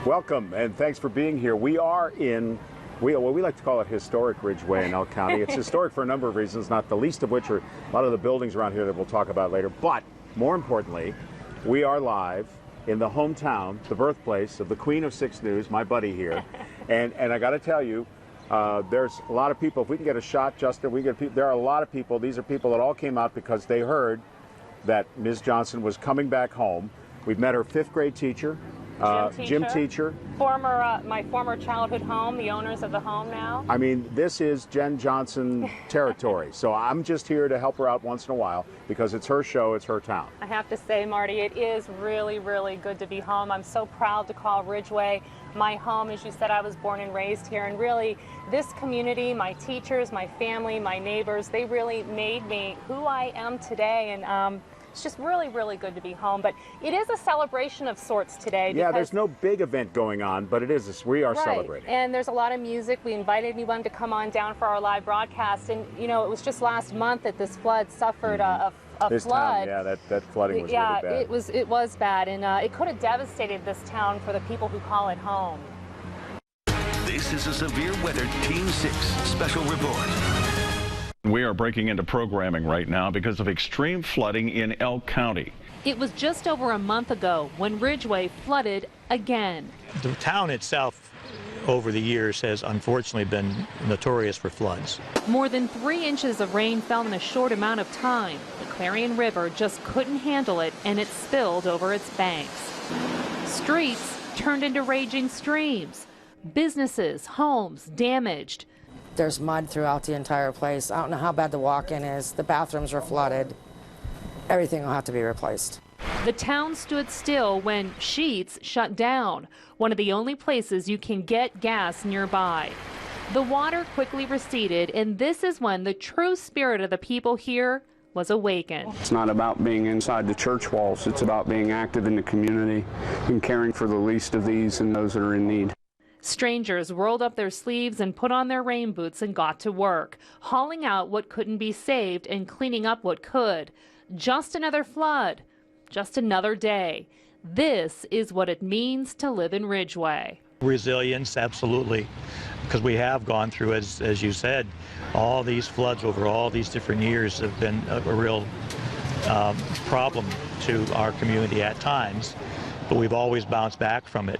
Welcome, and thanks for being here. We are in, we like to call it historic Ridgeway in Elk County. It's historic for a number of reasons, not the least of which are a lot of the buildings around here that we'll talk about later. But more importantly, we are live in the hometown, the birthplace of the Queen of 6 News, my buddy here. And I got to tell you, there's a lot of people. If we can get a shot, Justin, there are a lot of people. These are people that all came out because they heard that Ms. Johnson was coming back home. We've met her 5th grade teacher. Gym teacher. My former childhood home, the owners of the home now. I mean, this is Jen Johnson territory. So I'm just here to help her out once in a while because it's her show, it's her town. I have to say, Marty, it is really, really good to be home. I'm so proud to call Ridgeway my home. As you said, I was born and raised here. And really, this community, my teachers, my family, my neighbors, they really made me who I am today. And it's just really, really good to be home. But it is a celebration of sorts today. Yeah, there's no big event going on, but it is. We are celebrating. And there's a lot of music. We invited anyone to come on down for our live broadcast. And, you know, it was just last month that this flood suffered a this flood. Town, yeah, that flooding was really bad. Yeah, it was bad. And it could have devastated this town for the people who call it home. This is a severe weather Team 6 special report. We are breaking into programming right now because of extreme flooding in Elk County. It was just over a month ago when Ridgeway flooded again. The town itself over the years has unfortunately been notorious for floods. More than 3 inches of rain fell in a short amount of time. The Clarion River just couldn't handle it and it spilled over its banks. Streets turned into raging streams. Businesses, homes damaged. There's mud throughout the entire place. I don't know how bad the walk-in is. The bathrooms are flooded. Everything will have to be replaced. The town stood still when Sheetz shut down, one of the only places you can get gas nearby. The water quickly receded, and this is when the true spirit of the people here was awakened. It's not about being inside the church walls. It's about being active in the community and caring for the least of these and those that are in need. Strangers rolled up their sleeves and put on their rain boots and got to work, hauling out what couldn't be saved and cleaning up what could. Just another flood, just another day. This is what it means to live in Ridgeway. Resilience, absolutely, because we have gone through, as you said, all these floods over all these different years have been a real problem to our community at times, but we've always bounced back from it.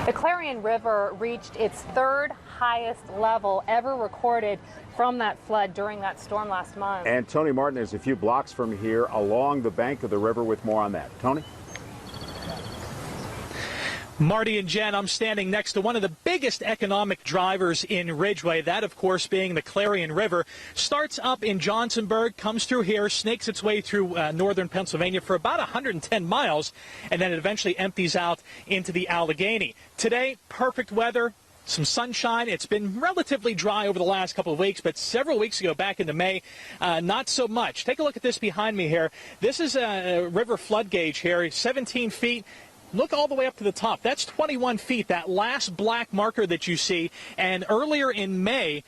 The Clarion River reached its 3rd highest level ever recorded from that flood during that storm last month. And Tony Martin is a few blocks from here along the bank of the river with more on that. Tony? Marty and Jen, I'm standing next to one of the biggest economic drivers in Ridgeway, that of course being the Clarion River. Starts up in Johnsonburg, comes through here, snakes its way through northern Pennsylvania for about 110 miles, and then it eventually empties out into the Allegheny. Today, perfect weather. Some sunshine. It's been relatively dry over the last couple of weeks, but several weeks ago, back into May, not so much. Take a look at this behind me here. This is a river flood gauge here, 17 feet. Look all the way up to the top. That's 21 feet, that last black marker that you see. And earlier in May,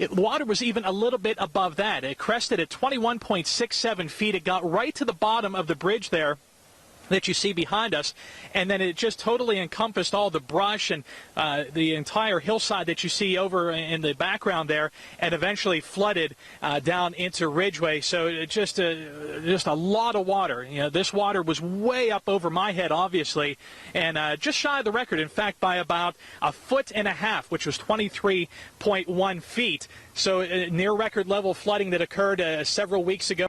water was even a little bit above that. It crested at 21.67 feet. It got right to the bottom of the bridge there that you see behind us, and then it just totally encompassed all the brush and the entire hillside that you see over in the background there, and eventually flooded down into Ridgeway. So it just a lot of water. You know, this water was way up over my head, obviously, and just shy of the record. In fact, by about 1.5 feet, which was 23.1 feet. So near record level flooding that occurred several weeks ago.